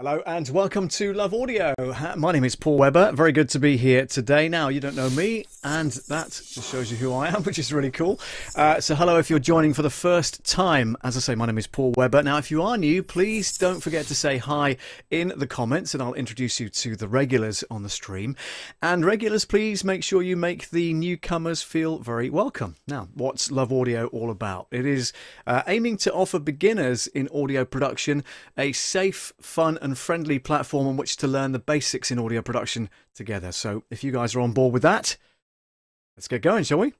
Hello and welcome to Love Audio. My name is Paul Webber. Very good to be here today. Now, you don't know me, and that just shows you who I am, which is really cool. So hello if you're joining for the first time. As I say, my name is Paul Webber. Now, if you are new, please don't forget to say hi in the comments, and I'll introduce you to the regulars on the stream. And regulars, please make sure you make the newcomers feel very welcome. Now, what's Love Audio all about? It is aiming to offer beginners in audio production a safe, fun and friendly platform on which to learn the basics in audio production together. So if you guys are on board with that, let's get going, shall we?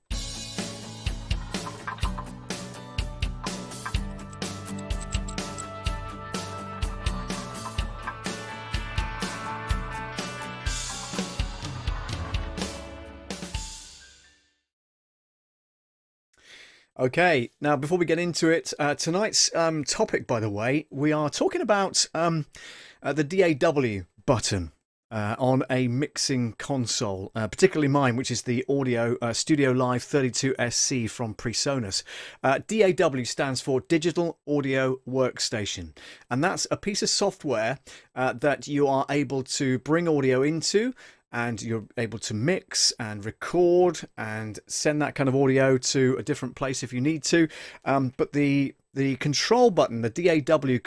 Okay, now before we get into it, tonight's topic, by the way, we are talking about the DAW button on a mixing console, particularly mine, which is the Studiolive 32Sc from Presonus. DAW stands for Digital Audio Workstation, and that's a piece of software that you are able to bring audio into, and you're able to mix and record and send that kind of audio to a different place if you need to. But the control button, the DAW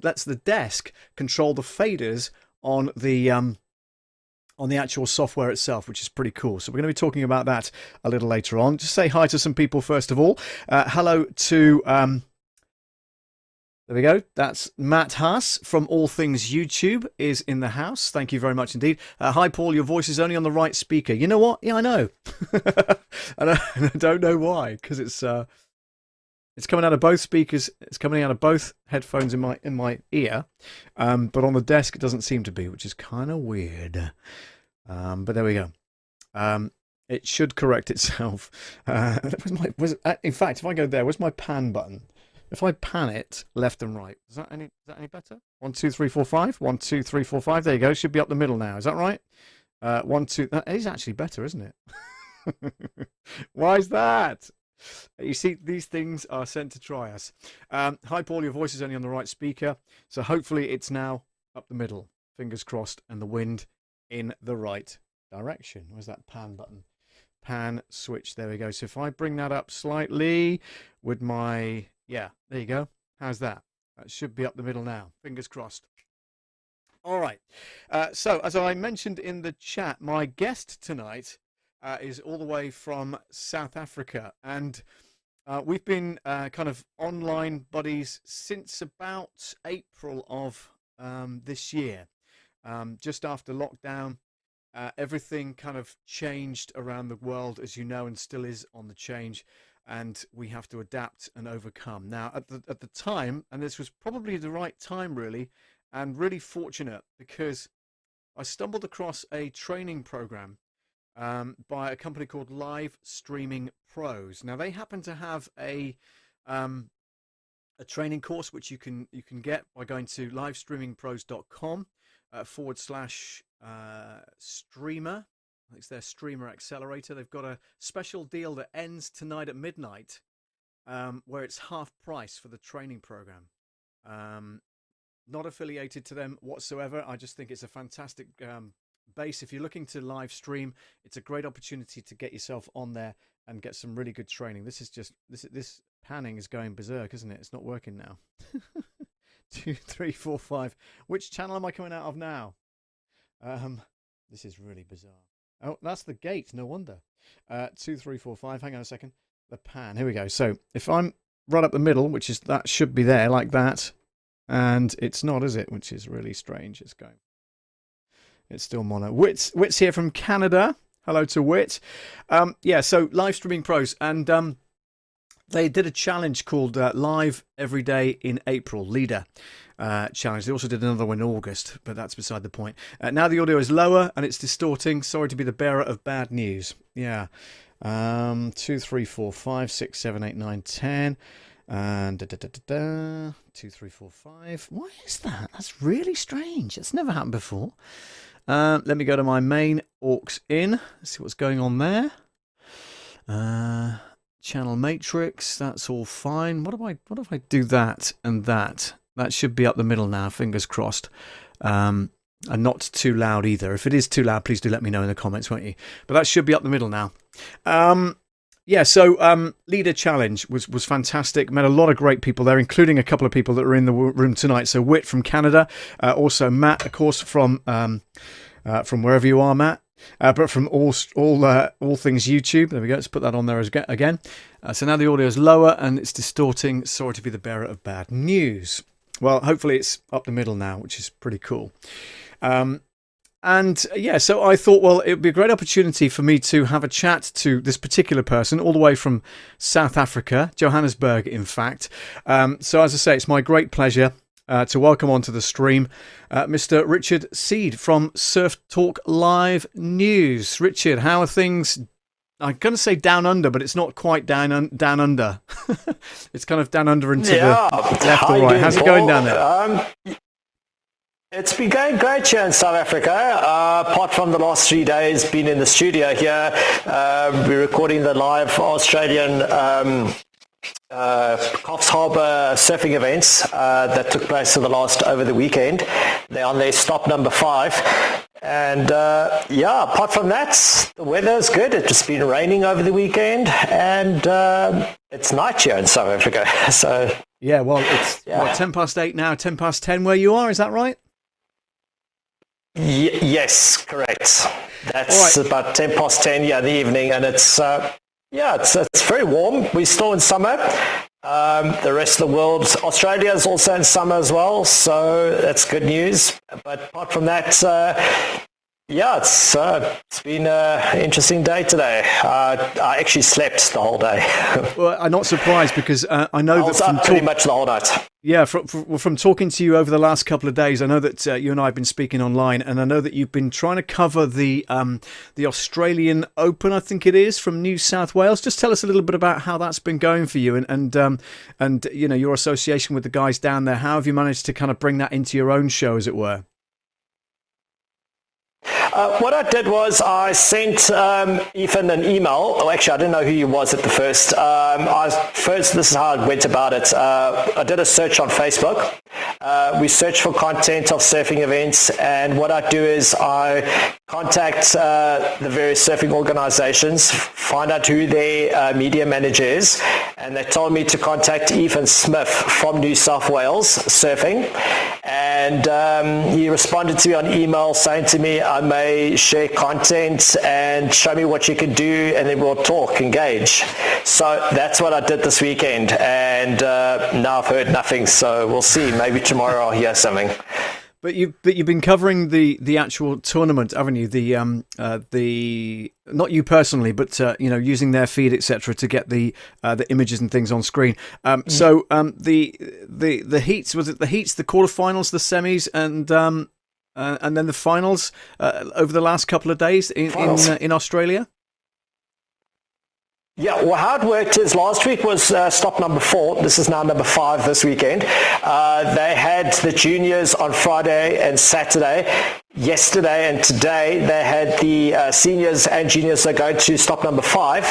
lets the desk control the faders on the actual software itself, which is pretty cool. So we're going to be talking about that a little later on. Just say hi to some people first of all. Hello to there we go. That's Matt Haas from All Things YouTube is in the house. Thank you very much indeed. Hi, Paul. Your voice is only on the right speaker. You know what? Yeah, I know. And I don't know why, because it's coming out of both speakers. It's coming out of both headphones in my ear, but on the desk it doesn't seem to be, which is kind of weird. But there we go. It should correct itself. In fact, if I go there, where's my pan button? If I pan it left and right, is that any better? 1, 2, 3, 4, 5. 1, 2, 3, 4, 5. There you go. Should be up the middle now. Is that right? 1, 2. That is actually better, isn't it? Why is that? You see, these things are sent to try us. Hi, Paul. Your voice is only on the right speaker, so hopefully it's now up the middle. Fingers crossed, and the wind in the right direction. Where's that pan button? Pan switch. There we go. So if I bring that up slightly with my... Yeah, there you go. How's that? That should be up the middle now. Fingers crossed. All right. So as I mentioned in the chat, my guest tonight is all the way from South Africa. And we've been kind of online buddies since about April of this year. Just after lockdown, everything kind of changed around the world, as you know, and still is on the change. And we have to adapt and overcome. Now, at the time, and this was probably the right time, really, and really fortunate, because I stumbled across a training program by a company called Live Streaming Pros. Now, they happen to have a training course which you can get by going to livestreamingpros.com / streamer. It's their streamer accelerator. They've got a special deal that ends tonight at midnight, where it's half price for the training program. Not affiliated to them whatsoever. I just think it's a fantastic base. If you're looking to live stream, it's a great opportunity to get yourself on there and get some really good training. This is just this panning is going berserk, isn't it? It's not working now. 2, 3, 4, 5. Which channel am I coming out of now? This is really bizarre. Oh, that's the gate. No wonder. 2, 3, 4, 5. Hang on a second. The pan. Here we go. So if I'm right up the middle, which is that should be there like that, and it's not, is it? Which is really strange. It's going. It's still mono. Wit's here from Canada. Hello to Wit. Yeah. So Live Streaming Pros, and they did a challenge called Live Every Day in April Leader. Challenge. They also did another one in August, but that's beside the point. Now the audio is lower and it's distorting. Sorry to be the bearer of bad news. Yeah. 2, 3, 4, 5, 6, 7, 8, 9, 10. And 2, 3, 4, 5. Why is that? That's really strange. That's never happened before. Let me go to my main aux in. Let's see what's going on there. Channel matrix. That's all fine. What if I do that and that? That should be up the middle now, fingers crossed. And not too loud either. If it is too loud, please do let me know in the comments, won't you? But that should be up the middle now. So Leader Challenge was fantastic. Met a lot of great people there, including a couple of people that are in the room tonight. So Whit from Canada, also Matt, of course, from wherever you are, Matt. But from all things YouTube. There we go. Let's put that on there again. So now the audio is lower and it's distorting. Sorry to be the bearer of bad news. Well, hopefully it's up the middle now, which is pretty cool. So I thought, well, it would be a great opportunity for me to have a chat to this particular person all the way from South Africa, Johannesburg, in fact. So as I say, it's my great pleasure to welcome onto the stream Mr. Richard Seed from Surf Talk Live News. Richard, how are things? I'm going to say down under, but it's not quite down under. It's kind of down under and to the left or right. How's it going down there? It's been going great here in South Africa. Apart from the last 3 days being in the studio here, we're recording the live Australian Coffs Harbour surfing events that took place over the weekend. They're on their stop number 5. And apart from that, the weather's good. It's just been raining over the weekend, and it's night here in South Africa. So it's 8:10 now, 10:10 where you are. Is that right? Yes, correct. That's right. About 10:10 in the evening, and it's very warm. We're still in summer. The rest of the world, Australia is also in summer as well, so that's good news. But apart from that, it's been an interesting day today. I actually slept the whole day. Well, I'm not surprised because I know that from pretty much the whole night. Yeah, from talking to you over the last couple of days, I know that you and I have been speaking online, and I know that you've been trying to cover the Australian Open, I think it is, from New South Wales. Just tell us a little bit about how that's been going for you, and you know, your association with the guys down there. How have you managed to kind of bring that into your own show, as it were? What I did was I sent Ethan an email. Oh, actually, I didn't know who he was at the first. This is how I went about it. I did a search on Facebook. We search for content of surfing events, and what I do is I contact the various surfing organizations, find out who their media manager is, and they told me to contact Ethan Smith from New South Wales Surfing, and he responded to me on email saying to me, I may share content and show me what you can do, and then we'll talk, engage. So that's what I did this weekend, and now I've heard nothing, so we'll see. Maybe tomorrow I'll hear something. But you've been covering the actual tournament, haven't you? The not you personally, but using their feed, etc., to get the images and things on screen. So the heats, was it the heats, the quarterfinals, the semis, and then the finals over the last couple of days in Australia? Yeah, well, how it worked is last week was stop number 4. This is now number 5 this weekend. They had the juniors on Friday and Saturday. Yesterday and today they had the seniors and juniors that go to stop number 5.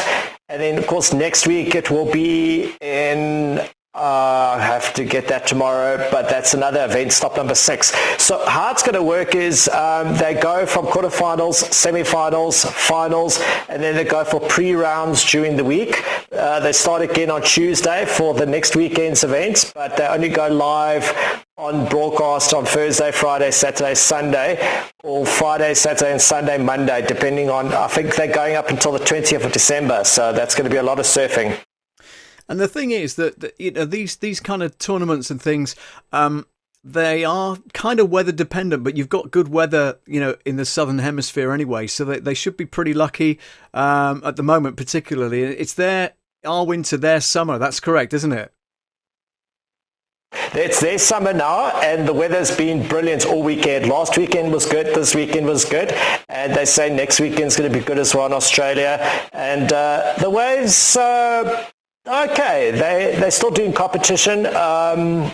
And then, of course, next week it will be in... I have to get that tomorrow, but that's another event, stop number 6. So how it's going to work is they go from quarterfinals, semifinals, finals, and then they go for pre-rounds during the week. They start again on Tuesday for the next weekend's events, but they only go live on broadcast on Thursday, Friday, Saturday, Sunday, or Friday, Saturday, and Sunday, Monday, depending on, I think they're going up until the 20th of December, so that's going to be a lot of surfing. And the thing is that these kind of tournaments and things, they are kind of weather dependent, but you've got good weather, in the southern hemisphere anyway, so they should be pretty lucky at the moment, particularly. It's our winter, their summer. That's correct, isn't it? It's their summer now, and the weather's been brilliant all weekend. Last weekend was good, this weekend was good, and they say next weekend's going to be good as well in Australia. And the waves... okay, they're still doing competition. A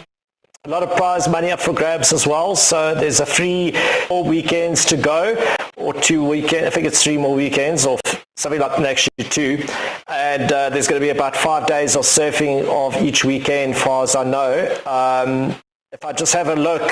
lot of prize money up for grabs as well. So there's 3 more weekends to go, or 2 weekends. I think it's 3 more weekends, or something like that, actually 2. And there's going to be about 5 days of surfing of each weekend, as far as I know. If I just have a look,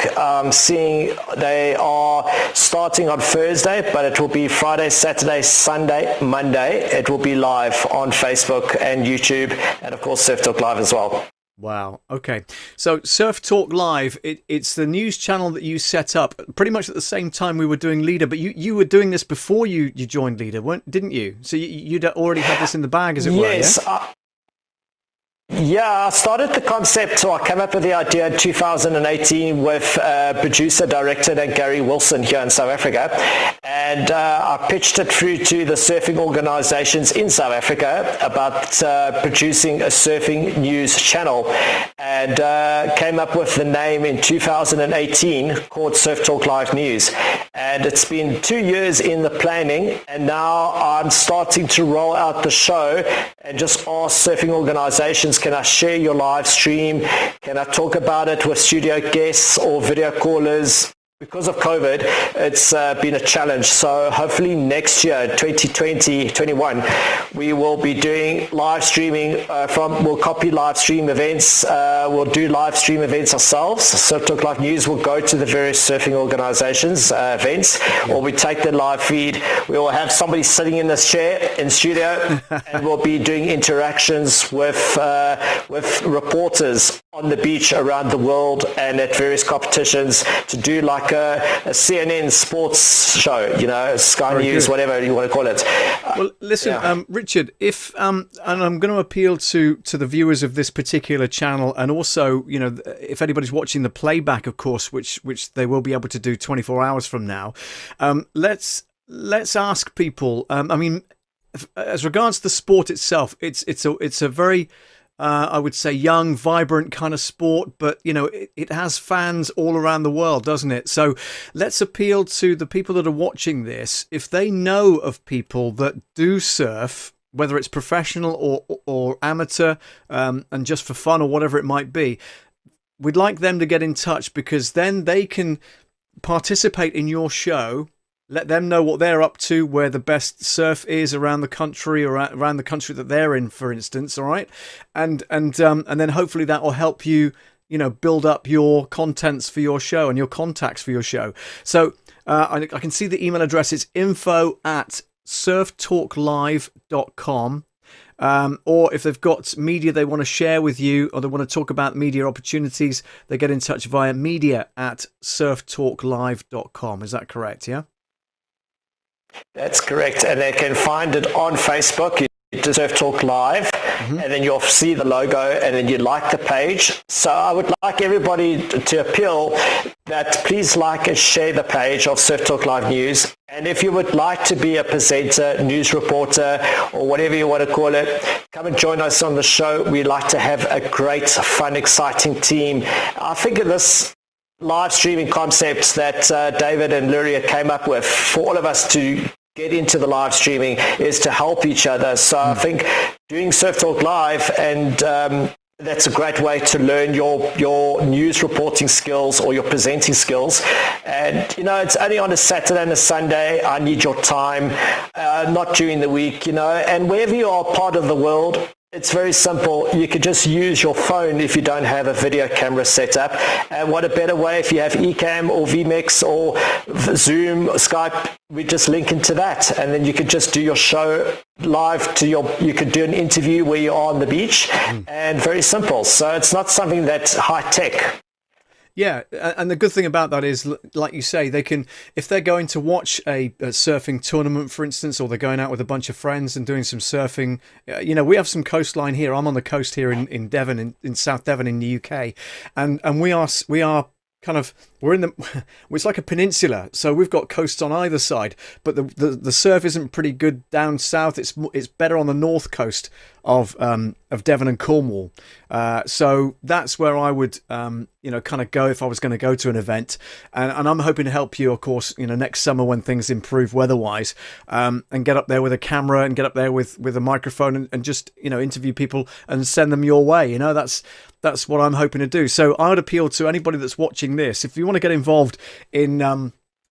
seeing they are starting on Thursday, but it will be Friday, Saturday, Sunday, Monday. It will be live on Facebook and YouTube, and of course Surf Talk Live as well. Wow. Okay. So Surf Talk Live, it's the news channel that you set up pretty much at the same time we were doing Leader, but you were doing this before you joined Leader, didn't you? So you'd already had this in the bag, as it were, yes? Yeah, I started the concept, so I came up with the idea in 2018 with producer-director named Gary Wilson here in South Africa, and I pitched it through to the surfing organizations in South Africa about producing a surfing news channel, and came up with the name in 2018 called Surf Talk Live News. And it's been 2 years in the planning, and now I'm starting to roll out the show and just ask surfing organizations, can I share your live stream? Can I talk about it with studio guests or video callers? Because of COVID, it's been a challenge. So hopefully next year, 2021, we will be doing live streaming we'll copy live stream events. We'll do live stream events ourselves. Surf Talk Live News will go to the various surfing organizations events, or we take the live feed. We will have somebody sitting in this chair in studio, and we'll be doing interactions with reporters on the beach around the world and at various competitions to do like a CNN sports show, Sky Very News, good. whatever you want to call it. Well, listen, Richard, if and I'm going to appeal to the viewers of this particular channel, and also, if anybody's watching the playback, of course, which they will be able to do 24 hours from now, let's ask people. As regards the sport itself, it's a very I would say young, vibrant kind of sport, but it has fans all around the world, doesn't it? So let's appeal to the people that are watching this. If they know of people that do surf, whether it's professional or amateur, and just for fun or whatever it might be, we'd like them to get in touch, because then they can participate in your show. Let them know what they're up to, where the best surf is around the country, or around the country that they're in, for instance. All right, and then hopefully that will help you, build up your contents for your show and your contacts for your show. So I can see the email address is info@surftalklive.com. Or if they've got media they want to share with you, or they want to talk about media opportunities, they get in touch via media@surftalklive.com. Is that correct? Yeah. That's correct, and they can find it on Facebook. You just Surf Talk Live, and then you'll see the logo, and then you like the page. So I would like everybody to appeal that please like and share the page of Surf Talk Live News. And if you would like to be a presenter, news reporter, or whatever you want to call it, come and join us on the show. We like to have a great, fun, exciting team. I think of this live streaming concepts that David and Luria came up with for all of us to get into the live streaming is to help each other. So I think doing Surf Talk Live, and that's a great way to learn your news reporting skills or your presenting skills. And it's only on a Saturday and a Sunday. I need your time, not during the week, and wherever you are part of the world, it's very simple. You could just use your phone if you don't have a video camera set up. And what a better way, if you have Ecamm or vMix or Zoom or Skype, we just link into that. And then you could just do your show live you could do an interview where you are on the beach, and very simple. So it's not something that's high tech. Yeah, and the good thing about that is, like you say, they can, if they're going to watch a surfing tournament, for instance, or they're going out with a bunch of friends and doing some surfing. We have some coastline here. I'm on the coast here in Devon, in South Devon in the UK, and we are kind of, we're in the, it's like a peninsula, so we've got coasts on either side, but the surf isn't pretty good down south. It's better on the north coast of Devon and Cornwall. So that's where I would kind of go if I was going to go to an event, and I'm hoping to help you, of course, next summer when things improve weather-wise, and get up there with a camera and get up there with a microphone and just interview people and send them your way. That's what I'm hoping to do. So I would appeal to anybody that's watching this, if you want to get involved in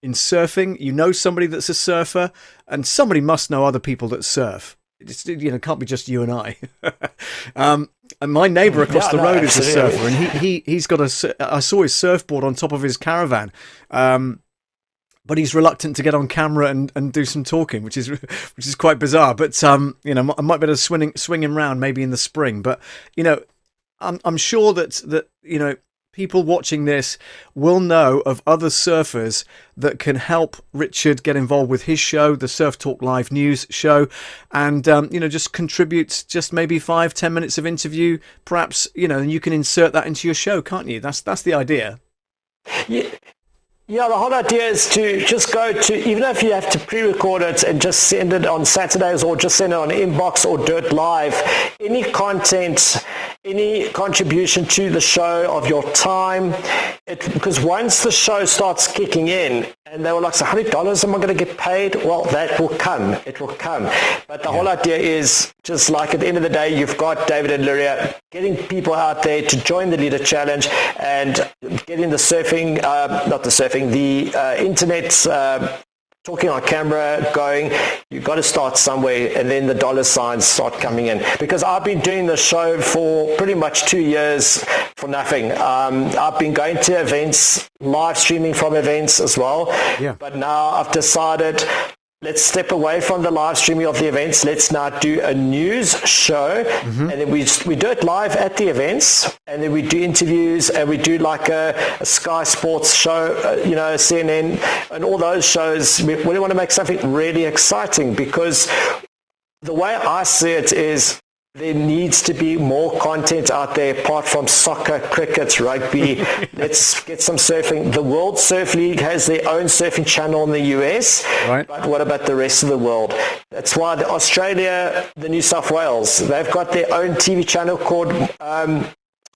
surfing, somebody that's a surfer, and somebody must know other people that surf. It's, can't be just you and I. And my neighbour across the road is a surfer, and he's got I saw his surfboard on top of his caravan. But he's reluctant to get on camera and do some talking, which is quite bizarre. But I might be able to swing him round maybe in the spring. But I'm sure that people watching this will know of other surfers that can help Richard get involved with his show, the Surf Talk Live News show, and just contribute just maybe 5-10 minutes of interview, perhaps, and you can insert that into your show, can't you? That's the idea. Yeah, the whole idea is to just go to, even if you have to pre-record it and just send it on Saturdays or just send it on Inbox or do it live, any content, any contribution to the show of your time, because once the show starts kicking in, and they were like, so $100 am I going to get paid? Well, that will come. It will come. But the whole idea is just like at the end of the day, you've got David and Luria getting people out there to join the Leader Challenge and getting the surfing, the internet talking on camera going. You've got to start somewhere, and then the dollar signs start coming in. Because I've been doing the show for pretty much 2 years for nothing. I've been going to events, live streaming from events as well. Yeah. But now I've decided, let's step away from the live streaming of the events. Let's now do a news show. And then we do it live at the events. And then we do interviews, and we do like a Sky Sports show, CNN, and all those shows. We really want to make something really exciting, because the way I see it is there needs to be more content out there apart from soccer, cricket, rugby. Let's get some surfing. The World Surf League has their own surfing channel in the US, right? But what about the rest of the world? That's why Australia, the New South Wales, they've got their own TV channel called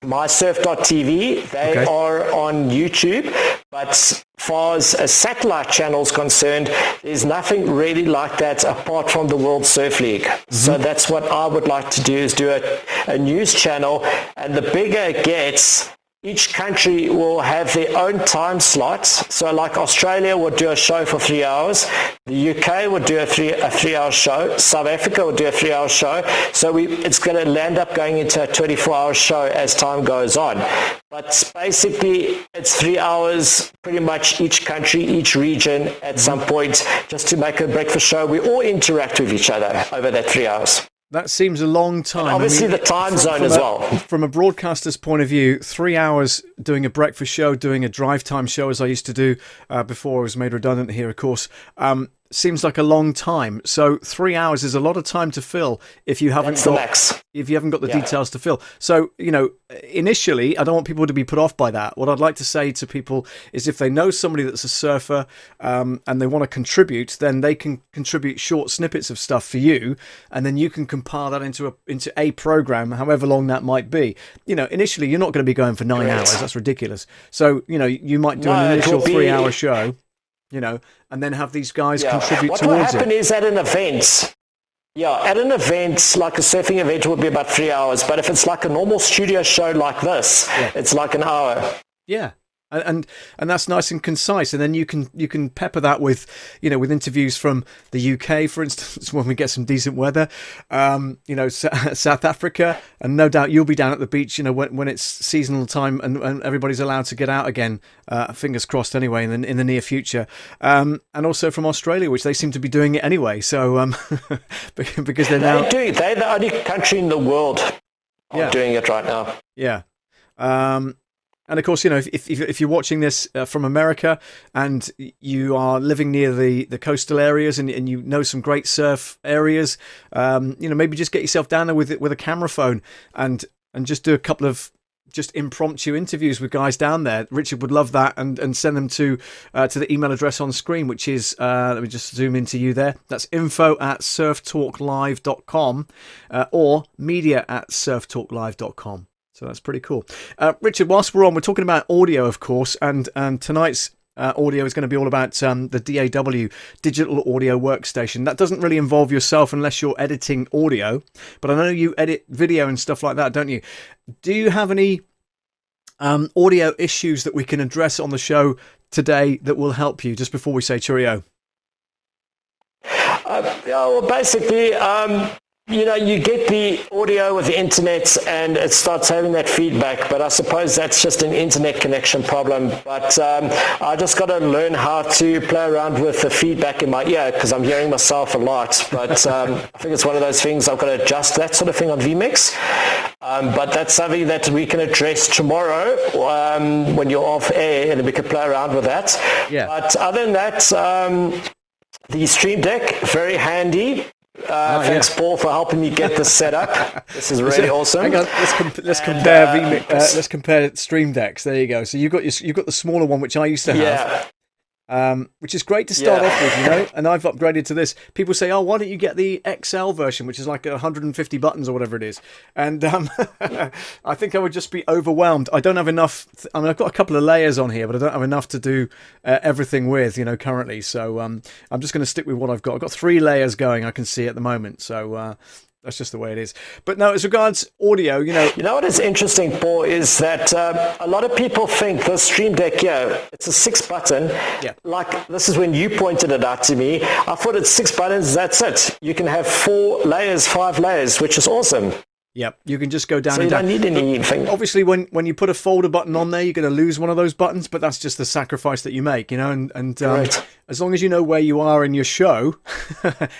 mysurf.tv. They are on YouTube, but as far as a satellite channel is concerned, there's nothing really like that apart from the World Surf League. So that's what I would like to do, is do a news channel, and the bigger it gets, each country will have their own time slots. So like Australia will do a show for 3 hours. The UK will do a three-hour show. South Africa will do a 3-hour show. So it's going to land up going into a 24-hour show as time goes on. But basically, it's 3 hours, pretty much each country, each region at some point, just to make a breakfast show. We all interact with each other over that 3 hours. That seems a long time. And obviously, the time zone as well. From a broadcaster's point of view, 3 hours doing a breakfast show, doing a drive time show, as I used to do before I was made redundant here, of course, seems like a long time. So 3 hours is a lot of time to fill if you haven't got the details to fill. So, initially, I don't want people to be put off by that. What I'd like to say to people is, if they know somebody that's a surfer and they want to contribute, then they can contribute short snippets of stuff for you, and then you can compile that into a program, however long that might be. Initially, you're not going to be going for 9 hours. That's ridiculous. So, you might do an initial 3 hour show, and then have these guys contribute towards it. What will happen is at an event, like a surfing event, would be about 3 hours. But if it's like a normal studio show like this, it's like an hour. Yeah. And that's nice and concise, and then you can pepper that with interviews from the UK, for instance, when we get some decent weather, South Africa, and no doubt you'll be down at the beach, when it's seasonal time and everybody's allowed to get out again. Fingers crossed, anyway, in the near future, and also from Australia, which they seem to be doing it anyway. So because they're the only country in the world doing it right now. Yeah. And of course, if you're watching this from America and you are living near the coastal areas and you know some great surf areas, maybe just get yourself down there with a camera phone and just do a couple of just impromptu interviews with guys down there. Richard would love that, and send them to the email address on screen, which is, let me just zoom into you there. That's info@surftalklive.com or media@surftalklive.com. So that's pretty cool. Richard, whilst we're talking about audio, of course, and tonight's audio is going to be all about the DAW, Digital Audio Workstation. That doesn't really involve yourself unless you're editing audio, but I know you edit video and stuff like that, don't you? Do you have any audio issues that we can address on the show today that will help you, just before we say cheerio? Basically... you get the audio with the internet and it starts having that feedback, but I suppose that's just an internet connection problem. But I just got to learn how to play around with the feedback in my ear because I'm hearing myself a lot. But I think it's one of those things I've got to adjust that sort of thing on vMix. But that's something that we can address tomorrow when you're off air, and we can play around with that. Yeah. But other than that, the Stream Deck, very handy. Thanks, Paul, for helping me get this set up. This is really awesome. Hang on, let's compare let's compare Stream Decks. There you go. So you've got the smaller one, which I used to have. Which is great to start off with, and I've upgraded to this. People say, oh, why don't you get the XL version, which is like 150 buttons or whatever it is. And I think I would just be overwhelmed. I don't have enough. I mean, I've got a couple of layers on here, but I don't have enough to do everything with, currently. So I'm just going to stick with what I've got. I've got 3 layers going, I can see at the moment. So that's just the way it is. But no, as regards audio, You know what is interesting, Paul, is that a lot of people think the Stream Deck here, it's a 6-button. Yeah. Like, this is when you pointed it out to me. I thought it's 6 buttons, that's it. You can have 4 layers, 5 layers, which is awesome. Yep, you can just go down so and down. You don't need anything. Obviously, when you put a folder button on there, you're going to lose one of those buttons, but that's just the sacrifice that you make, and as long as you know where you are in your show,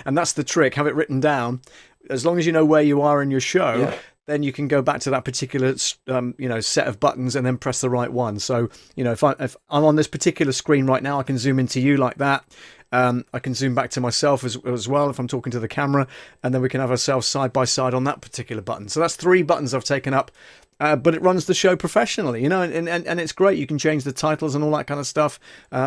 and that's the trick, have it written down. As long as you know where you are in your show, then you can go back to that particular, set of buttons and then press the right one. So, if I'm on this particular screen right now, I can zoom into you like that. I can zoom back to myself as well if I'm talking to the camera, and then we can have ourselves side by side on that particular button. So that's 3 buttons I've taken up. But it runs the show professionally, and it's great. You can change the titles and all that kind of stuff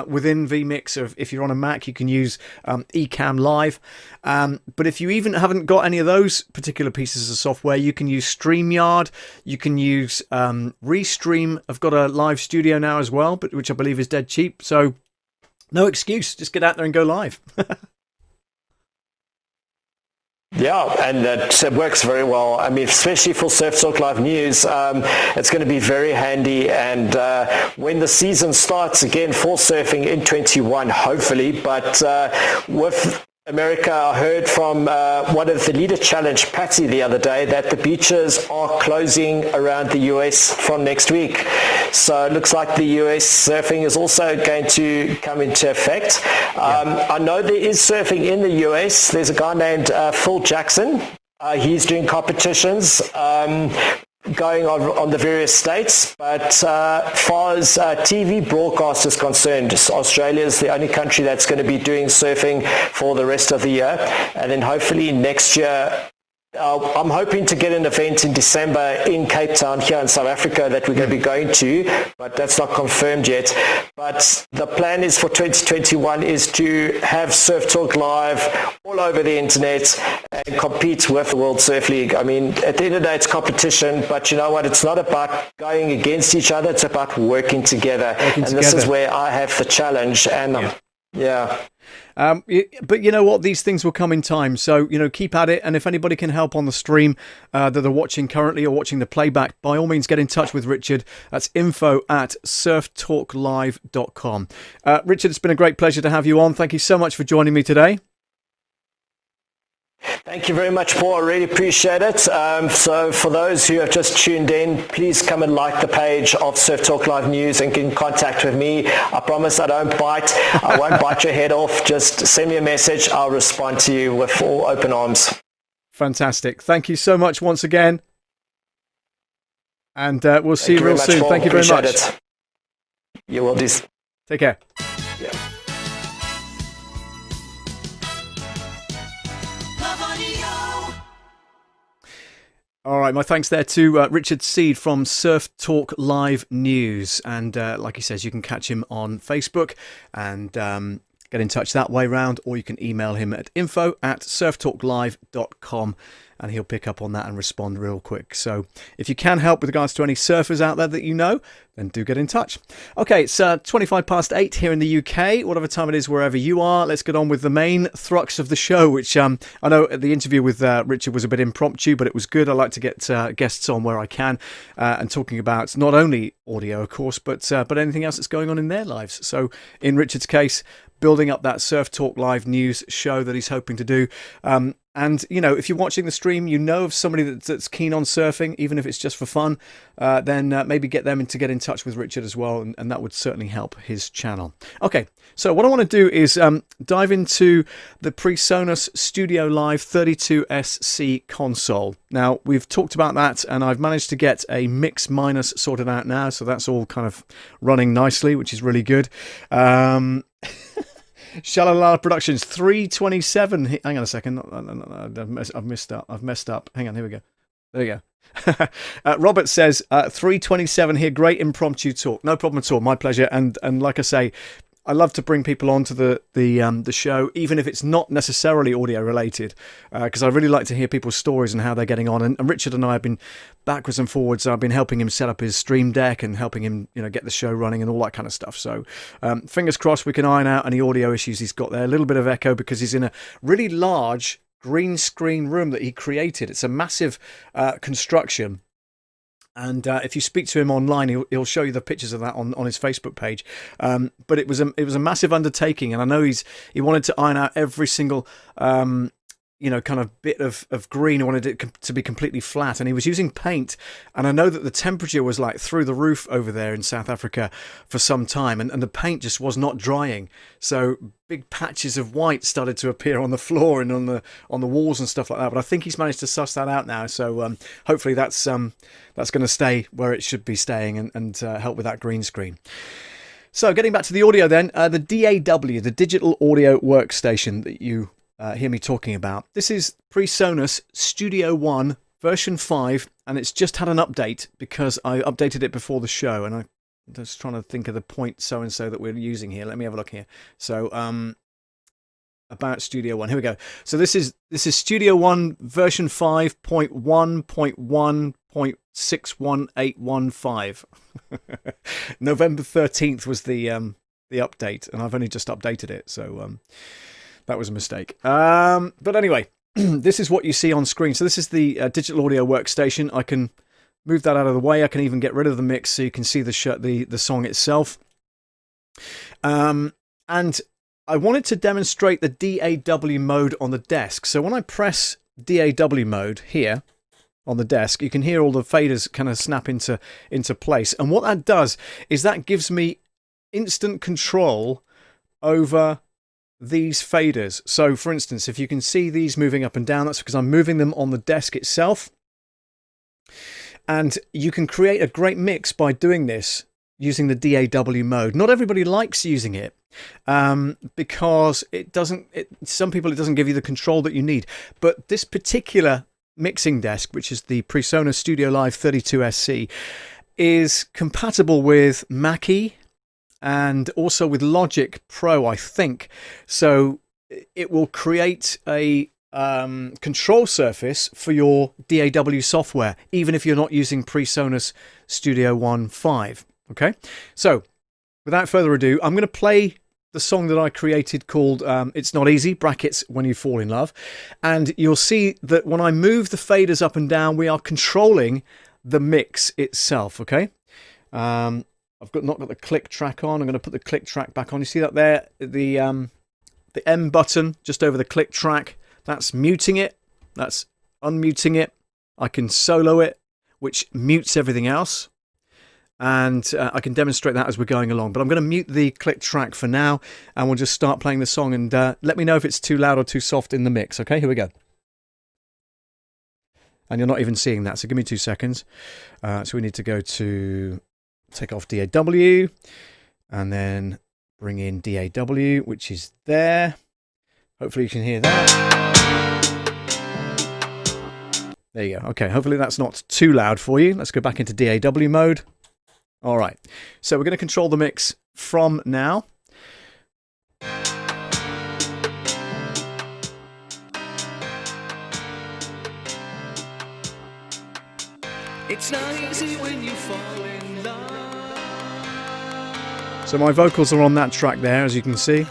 within vMix. If you're on a Mac, you can use Ecamm Live. But if you even haven't got any of those particular pieces of software, you can use StreamYard. You can use Restream. I've got a live studio now as well, but which I believe is dead cheap. So no excuse. Just get out there and go live. Yeah, and it works very well. I mean, especially for Surf Talk Live News, it's going to be very handy. And when the season starts again for surfing in 21, hopefully, but with America, I heard from one of the Leader Challenge, Patty, the other day, that the beaches are closing around the US from next week. So it looks like the US surfing is also going to come into effect. I know there is surfing in the US. There's a guy named Phil Jackson. He's doing competitions going on the various states, but as far as TV broadcast is concerned, Australia is the only country that's going to be doing surfing for the rest of the year, and then hopefully next year I'm hoping to get an event in December in Cape Town here in South Africa that we're going to be going to, but that's not confirmed yet. But the plan is for 2021 is to have Surf Talk Live all over the internet and compete with the World Surf League. I mean, at the end of the day, it's competition, but you know what? It's not about going against each other. It's about working together. This is where I have the challenge. And but you know what? These things will come in time. So, keep at it. And if anybody can help on the stream that they're watching currently or watching the playback, by all means, get in touch with Richard. That's info@surftalklive.com. Richard, it's been a great pleasure to have you on. Thank you so much for joining me today. Thank you very much, Paul. I really appreciate it. So for those who have just tuned in, please come and like the page of Surf Talk Live News and get in contact with me. I promise I don't bite. I won't bite your head off. Just send me a message. I'll respond to you with all open arms. Fantastic. Thank you so much once again. And we'll see you real soon. Paul. Thank you very much. It. You will do. Take care. Yeah. All right, my thanks there to Richard Seed from Surf Talk Live News. And like he says, you can catch him on Facebook and get in touch that way round, or you can email him at info@surftalklive.com and he'll pick up on that and respond real quick. So if you can help with regards to any surfers out there that you know, then do get in touch. Okay, it's 25 past 8 here in the UK, whatever time it is wherever you are. Let's get on with the main thrust of the show, which I know the interview with Richard was a bit impromptu, but it was good. I like to get guests on where I can and talking about not only audio, of course, but anything else that's going on in their lives. So in Richard's case, building up that Surf Talk Live news show that he's hoping to do. And, you know, if you're watching the stream, you know of somebody that's keen on surfing, even if it's just for fun, then maybe get them to get in touch with Richard as well, and that would certainly help his channel. Okay, so what I want to do is dive into the Presonus Studio Live 32Sc console. Now, we've talked about that, and I've managed to get a mix minus sorted out now, so that's all kind of running nicely, which is really good. Shalala Productions 327. Hang on a second. I've messed up. Hang on. Here we go. There you go. Robert says 327 here. Great impromptu talk. No problem at all. My pleasure. And like I say, I love to bring people onto the show, even if it's not necessarily audio related, because I really like to hear people's stories and how they're getting on. And Richard and I have been backwards and forwards. I've been helping him set up his stream deck and helping him, you know, get the show running and all that kind of stuff. So fingers crossed we can iron out any audio issues he's got there. A little bit of echo because he's in a really large green screen room that he created. It's a massive construction. And if you speak to him online, he'll show you the pictures of that on his Facebook page. But it was a massive undertaking, and I know he wanted to iron out every single kind of bit of green. He wanted it to be completely flat, and he was using paint. And I know that the temperature was like through the roof over there in South Africa for some time, and the paint just was not drying. So big patches of white started to appear on the floor and on the walls and stuff like that. But I think he's managed to suss that out now. So hopefully that's going to stay where it should be staying and help with that green screen. So getting back to the audio then, the DAW, the Digital Audio Workstation that you hear me talking about. This is Presonus Studio One version 5, and it's just had an update because I updated it before the show, and I'm just trying to think of the point so-and-so that we're using here. Let me have a look here. So about Studio One. Here we go. So this is Studio One version 5.1.1.61815. November 13th was the update, and I've only just updated it, so that was a mistake. But anyway, this is what you see on screen. So this is the Digital Audio Workstation. I can move that out of the way. I can even get rid of the mix so you can see the song itself. And I wanted to demonstrate the DAW mode on the desk. So when I press DAW mode here on the desk, you can hear all the faders kind of snap into place. And what that does is that gives me instant control over these faders. So for instance, if you can see these moving up and down, that's because I'm moving them on the desk itself. And you can create a great mix by doing this using the DAW mode. Not everybody likes using it because some people it doesn't give you the control that you need. But this particular mixing desk, which is the Presonus Studio Live 32Sc, is compatible with Mackie and also with Logic Pro, I think. So it will create a control surface for your DAW software, even if you're not using Presonus Studio One 5. Okay, so without further ado, I'm going to play the song that I created called It's Not Easy, brackets, When You Fall in Love. And you'll see that when I move the faders up and down, we are controlling the mix itself, okay? I've not got the click track on. I'm going to put the click track back on. You see that there? The M button just over the click track. That's muting it. That's unmuting it. I can solo it, which mutes everything else. And I can demonstrate that as we're going along. But I'm going to mute the click track for now, and we'll just start playing the song. And let me know if it's too loud or too soft in the mix. Okay, here we go. And you're not even seeing that, so give me 2 seconds. So we need to go to take off DAW, and then bring in DAW, which is there. Hopefully you can hear that. There you go. Okay, hopefully that's not too loud for you. Let's go back into DAW mode. All right, so we're going to control the mix from now. It's not easy when you fall in love. So my vocals are on that track there, as you can see.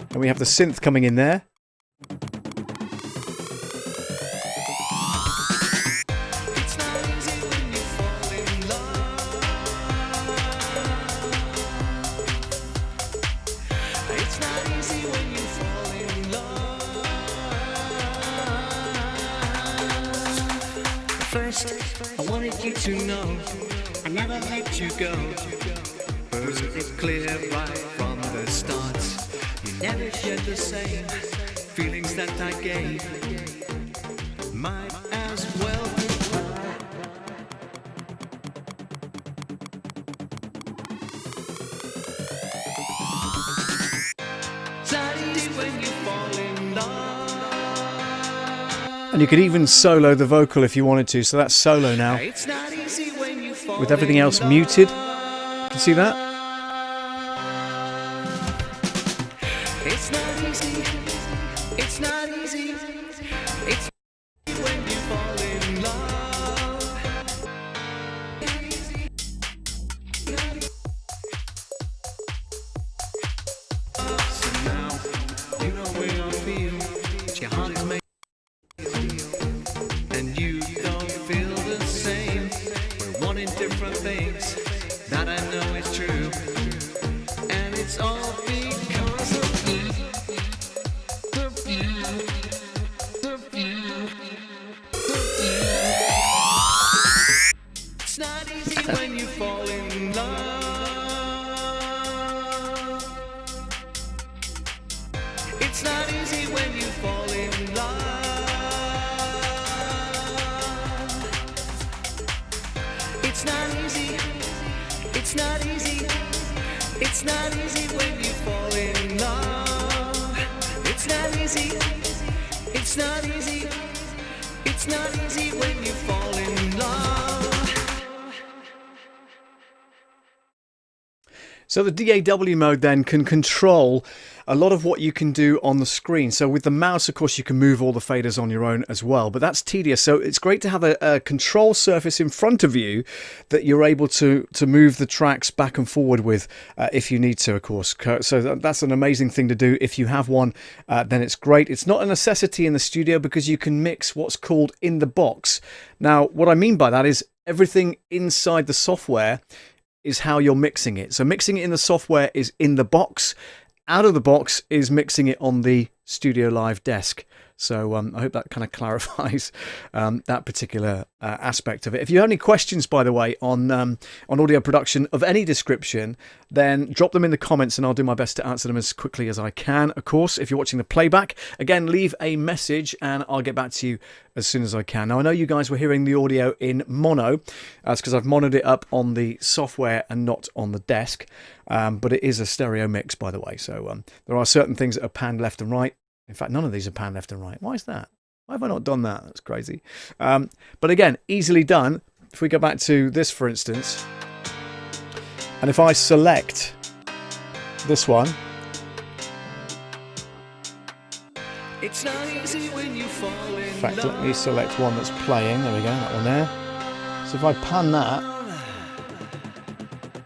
And we have the synth coming in there. First, I wanted you to know I never let you go. Was it clear right from the start? You never shared the same feelings that I gave. Might as well. It's not easy when you fall in love. And you could even solo the vocal if you wanted to, so that's solo now. It's not easy when you fall With everything else in muted. love. Can you see that? It's not easy. It's not easy. It's when you fall in love. So now you know where I feel. But your heart is made. And you don't feel the same. We're wanting different things. That I know is true. And it's all because of you. The view. The view. The view. It's not easy when you fall in love. It's not easy when you fall in love. It's not easy. It's not easy. It's not easy when you fall in love. It's not easy. It's not easy. It's not easy when you fall in love. So the DAW mode then can control a lot of what you can do on the screen. So with the mouse, of course, you can move all the faders on your own as well, but that's tedious. So it's great to have a control surface in front of you that you're able to move the tracks back and forward with if you need to, of course. So that's an amazing thing to do. If you have one, then it's great. It's not a necessity in the studio because you can mix what's called in the box. Now, what I mean by that is everything inside the software is how you're mixing it. So mixing it in the software is in the box. Out of the box is mixing it on the Studiolive desk. So I hope that kind of clarifies that particular aspect of it. If you have any questions, by the way, on audio production of any description, then drop them in the comments and I'll do my best to answer them as quickly as I can. Of course, if you're watching the playback, again, leave a message and I'll get back to you as soon as I can. Now, I know you guys were hearing the audio in mono. That's because I've monoed it up on the software and not on the desk. But it is a stereo mix, by the way. So there are certain things that are panned left and right. In fact, none of these are panned left and right. Why is that? Why have I not done that? That's crazy. But again, easily done. If we go back to this, for instance, and if I select this one, It's not easy when you fall in in fact, let me select one that's playing. There we go, that one there. So if I pan that,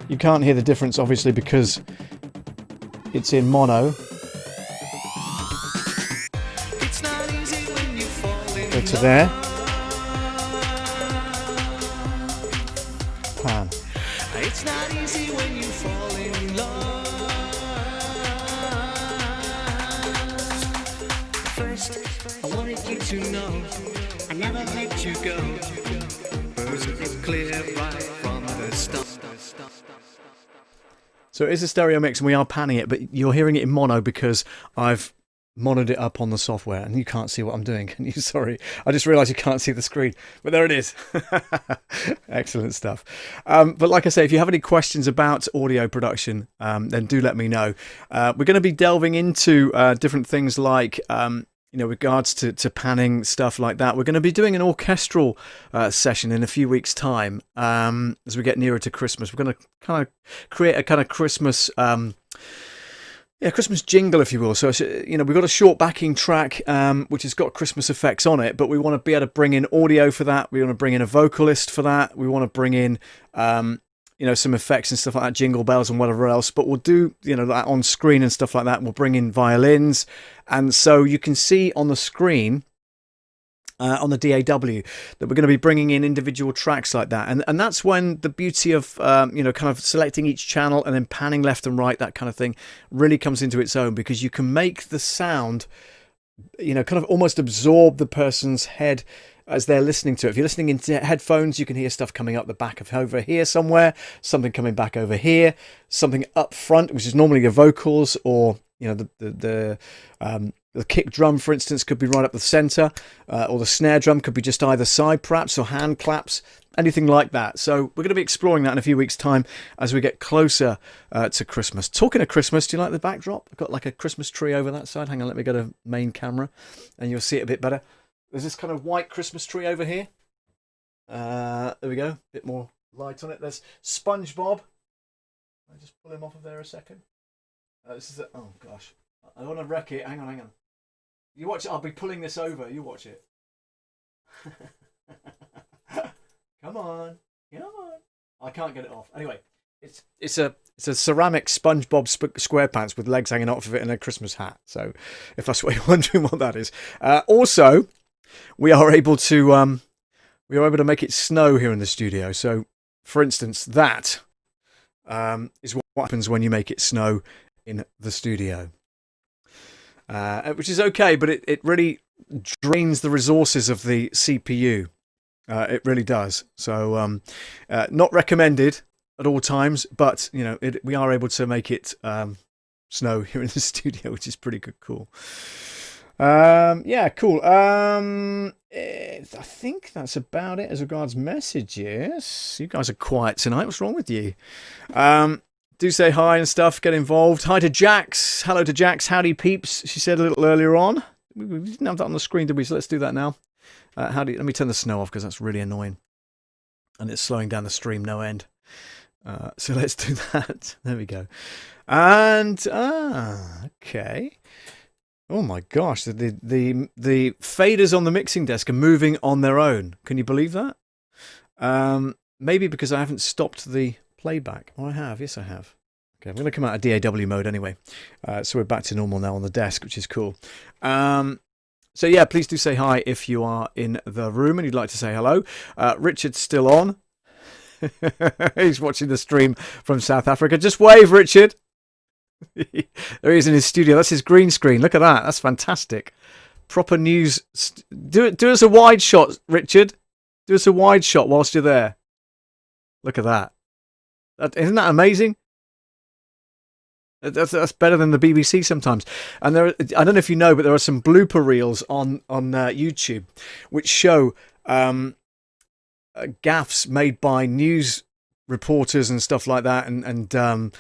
you can't hear the difference, obviously, because it's in mono. It's not easy when you fall in Go to there. Pan. It's not easy when you fall in love. First, I wanted you to know I never let you go. Was it clear right from the start? So it is a stereo mix and we are panning it, but you're hearing it in mono because I've monoed it up on the software and you can't see what I'm doing, can you? Sorry, I just realised you can't see the screen, but there it is. Excellent stuff. But like I say, if you have any questions about audio production, then do let me know. We're going to be delving into different things like regards to panning, stuff like that. We're going to be doing an orchestral session in a few weeks' time as we get nearer to Christmas. We're going to kind of create a kind of Christmas Christmas jingle, if you will. So, we've got a short backing track which has got Christmas effects on it, but we want to be able to bring in audio for that. We want to bring in a vocalist for that. We want to bring in some effects and stuff like that, jingle bells and whatever else, but we'll do, that on screen and stuff like that. We'll bring in violins. And so you can see on the screen, on the DAW, that we're going to be bringing in individual tracks like that. And that's when the beauty of, kind of selecting each channel and then panning left and right, that kind of thing, really comes into its own, because you can make the sound, kind of almost absorb the person's head as they're listening to it. If you're listening into headphones, you can hear stuff coming up the back of over here somewhere, something coming back over here, something up front, which is normally your vocals, or the kick drum, for instance, could be right up the center, or the snare drum could be just either side, perhaps, or hand claps, anything like that. So we're going to be exploring that in a few weeks' time as we get closer to Christmas. Talking of Christmas, do you like the backdrop? I've got like a Christmas tree over that side. Hang on, let me go to main camera, and you'll see it a bit better. There's this kind of white Christmas tree over here. There we go. A bit more light on it. There's SpongeBob. I'll just pull him off of there a second. This is oh gosh. I don't want to wreck it. Hang on. You watch it. I'll be pulling this over. You watch it. Come on. I can't get it off. Anyway, it's a ceramic SpongeBob SquarePants with legs hanging off of it and a Christmas hat. So if that's what you're wondering what that is. Also, we are able to make it snow here in the studio. So, for instance, that is what happens when you make it snow in the studio, which is okay, but it really drains the resources of the CPU. It really does. So, not recommended at all times, but we are able to make it snow here in the studio, which is pretty cool. Yeah, cool. I think that's about it as regards messages. You guys are quiet tonight. What's wrong with you? Do say hi and stuff. Get involved. Hi to Jax. Hello to Jax. Howdy peeps. She said a little earlier on. We didn't have that on the screen, did we? So let's do that now. Let me turn the snow off because that's really annoying, and it's slowing down the stream no end. So let's do that. There we go. And okay. Oh my gosh, the faders on the mixing desk are moving on their own. Can you believe that? Maybe because I haven't stopped the playback. Oh, I have. Yes, I have. Okay, I'm going to come out of DAW mode anyway. So we're back to normal now on the desk, which is cool. So yeah, please do say hi if you are in the room and you'd like to say hello. Richard's still on. He's watching the stream from South Africa. Just wave, Richard. There he is in his studio. That's his green screen. Look at that. That's fantastic. Proper news. Do us a wide shot, Richard. Do us a wide shot whilst you're there. Look at that. Isn't that amazing? That's better than the BBC sometimes. And I don't know if you know, but there are some blooper reels on YouTube which show gaffes made by news reporters and stuff like that, and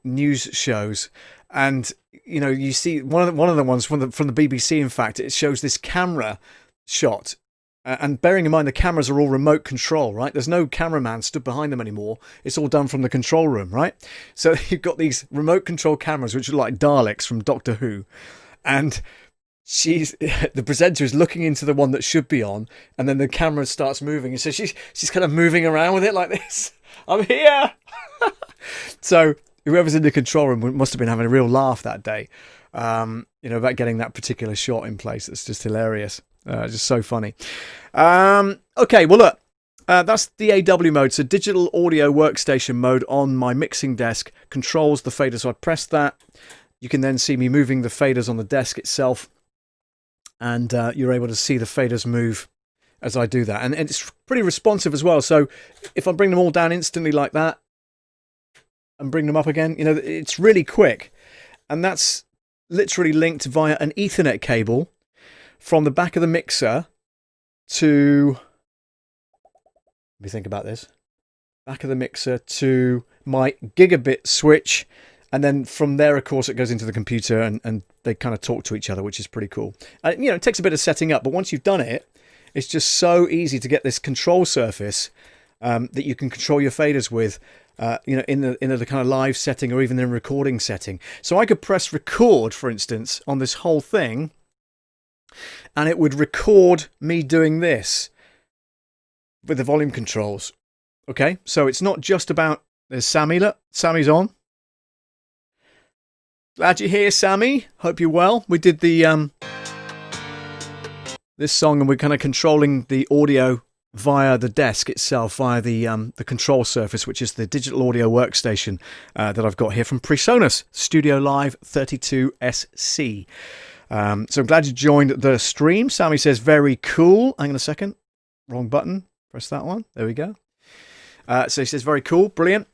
news shows. And you see one of the ones from the BBC. In fact, it shows this camera shot. And bearing in mind, the cameras are all remote control, right? There's no cameraman stood behind them anymore. It's all done from the control room, right? So you've got these remote control cameras, which are like Daleks from Doctor Who. And the presenter is looking into the one that should be on, and then the camera starts moving. And so she's kind of moving around with it like this. I'm here. So whoever's in the control room must have been having a real laugh that day, about getting that particular shot in place. It's just hilarious. Just so funny. Okay, well, look, that's DAW mode. So Digital Audio Workstation mode on my mixing desk controls the fader. So I press that. You can then see me moving the faders on the desk itself. And you're able to see the faders move as I do that. And it's pretty responsive as well. So if I bring them all down instantly like that and bring them up again, it's really quick. And that's literally linked via an Ethernet cable from the back of the mixer to, let me think about this, back of the mixer to my gigabit switch. And then from there, of course, it goes into the computer and they kind of talk to each other, which is pretty cool. It takes a bit of setting up, but once you've done it, it's just so easy to get this control surface that you can control your faders with, in the kind of live setting or even in a recording setting. So I could press record, for instance, on this whole thing, and it would record me doing this with the volume controls. Okay, so it's not just about... There's Sammy, look. Sammy's on. Glad you're here, Sammy. Hope you're well. We did the this song, and we're kind of controlling the audio via the desk itself, via the control surface, which is the Digital Audio Workstation that I've got here from Presonus Studiolive 32Sc. So I'm glad you joined the stream. Sammy says, very cool. Hang on a second. Wrong button. Press that one. There we go. So he says, very cool. Brilliant.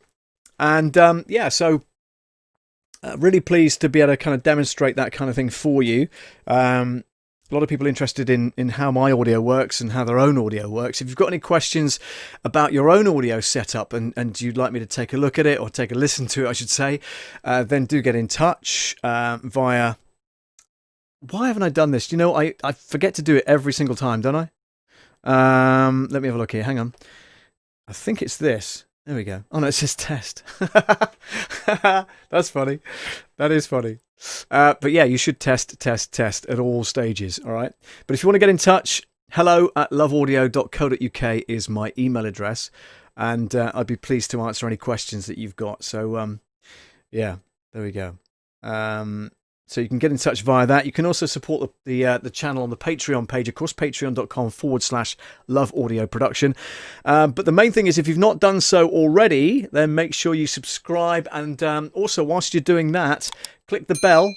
And yeah, so really pleased to be able to kind of demonstrate that kind of thing for you. A lot of people interested in how my audio works and how their own audio works. If you've got any questions about your own audio setup and you'd like me to take a look at it, or take a listen to it, I should say, then do get in touch via... Why haven't I done this? You know, I forget to do it every single time, don't I? Let me have a look here. Hang on. I think it's this. There we go. Oh, no, it says test. That's funny. That is funny. But yeah, you should test at all stages, all right? But if you want to get in touch, hello@loveaudio.co.uk is my email address, and I'd be pleased to answer any questions that you've got. So, yeah, there we go. So you can get in touch via that. You can also support the channel on the Patreon page, of course, patreon.com/Love Audio Production. But the main thing is, if you've not done so already, then make sure you subscribe. And also, whilst you're doing that, click the bell,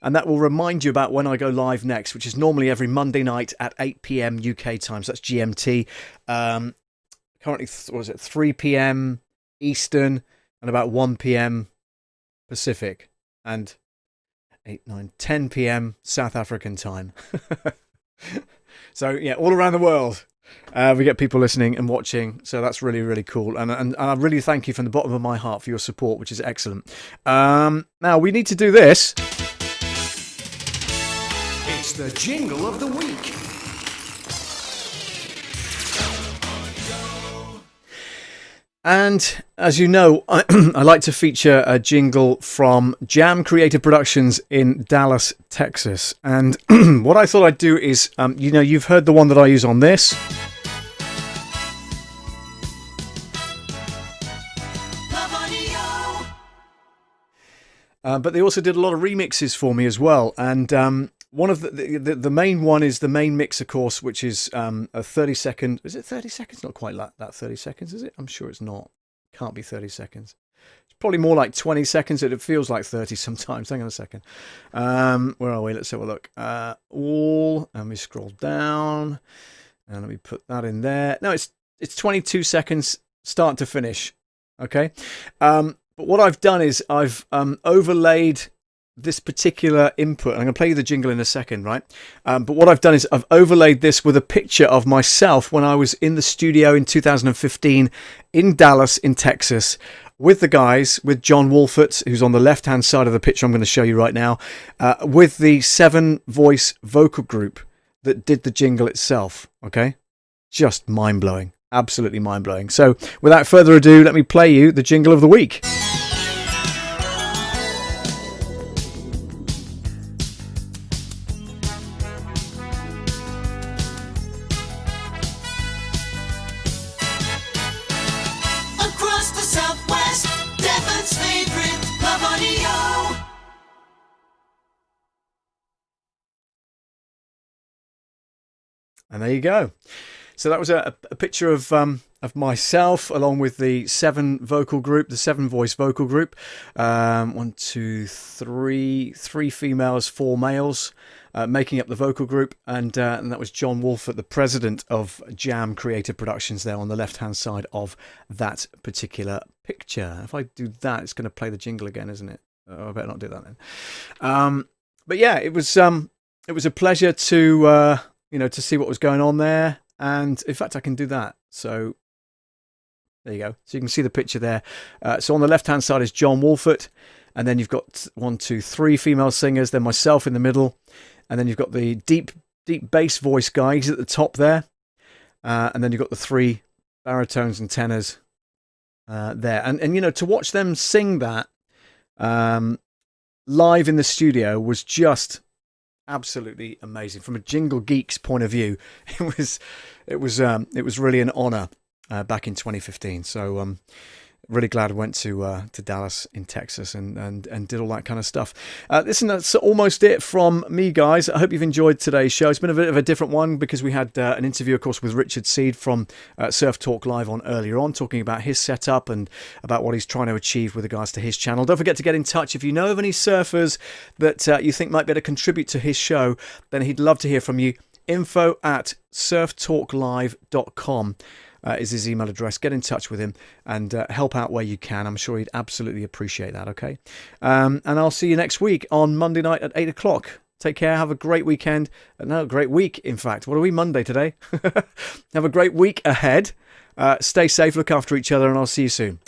and that will remind you about when I go live next, which is normally every Monday night at 8 p.m. UK time. So that's GMT. Currently, what is it, 3 p.m. Eastern and about 1 p.m. Pacific. And 8, 9, 10 p.m. South African time. So, yeah, all around the world, we get people listening and watching. So that's really, really cool. And I really thank you from the bottom of my heart for your support, which is excellent. Now, we need to do this. It's the jingle of the week. And as you know, I like to feature a jingle from Jam Creative Productions in Dallas, Texas. And what I thought I'd do is, you know, you've heard the one that I use on this. But they also did a lot of remixes for me as well. And one of the main one is the main mix, of course, which is a 30-second... Is it 30 seconds? Not quite like that 30 seconds, is it? I'm sure it's not. Can't be 30 seconds. It's probably more like 20 seconds. It feels like 30 sometimes. Hang on a second. Where are we? Let's have a look. All... And we scroll down. And let me put that in there. No, it's 22 seconds start to finish. Okay? But what I've done is I've overlaid this particular input. I'm going to play you the jingle in a second, right? But what I've done is I've overlaid this with a picture of myself when I was in the studio in 2015 in Dallas, in Texas, with the guys, with John Wolfert, who's on the left-hand side of the picture I'm going to show you right now, with the 7-voice vocal group that did the jingle itself, okay? Just mind-blowing. Absolutely mind-blowing. So without further ado, let me play you the jingle of the week. Across the Southwest, Devon's favorite Love Audio. And there you go. So that was a picture of myself along with the 7 vocal group, the 7-voice vocal group. 1, 2, 3 females, 4 males, making up the vocal group, and that was John Wolfert, the president of Jam Creative Productions, there on the left-hand side of that particular picture. If I do that, it's going to play the jingle again, isn't it? Oh, I better not do that then. But yeah, it was a pleasure to you know, to see what was going on there. And in fact, I can do that. So there you go. So you can see the picture there. So on the left-hand side is John Wolfert. And then you've got 1, 2, 3 female singers. Then myself in the middle. And then you've got the deep bass voice guy. He's at the top there. And then you've got the 3 baritones and tenors there. And you know, to watch them sing that live in the studio was just... absolutely amazing from a Jingle Geek's point of view. It was really an honor. back in 2015. So really glad I went to Dallas in Texas and did all that kind of stuff. Listen, that's almost it from me, guys. I hope you've enjoyed today's show. It's been a bit of a different one because we had an interview, of course, with Richard Seed from Surf Talk Live on earlier on, talking about his setup and about what he's trying to achieve with regards to his channel. Don't forget to get in touch. If you know of any surfers that you think might be able to contribute to his show, then he'd love to hear from you. info@surftalklive.com. Is his email address. Get in touch with him and help out where you can. I'm sure he'd absolutely appreciate that, okay? And I'll see you next week on Monday night at 8 o'clock. Take care. Have a great weekend. No, great week, in fact. What are we, Monday today? Have a great week ahead. Stay safe, look after each other, and I'll see you soon.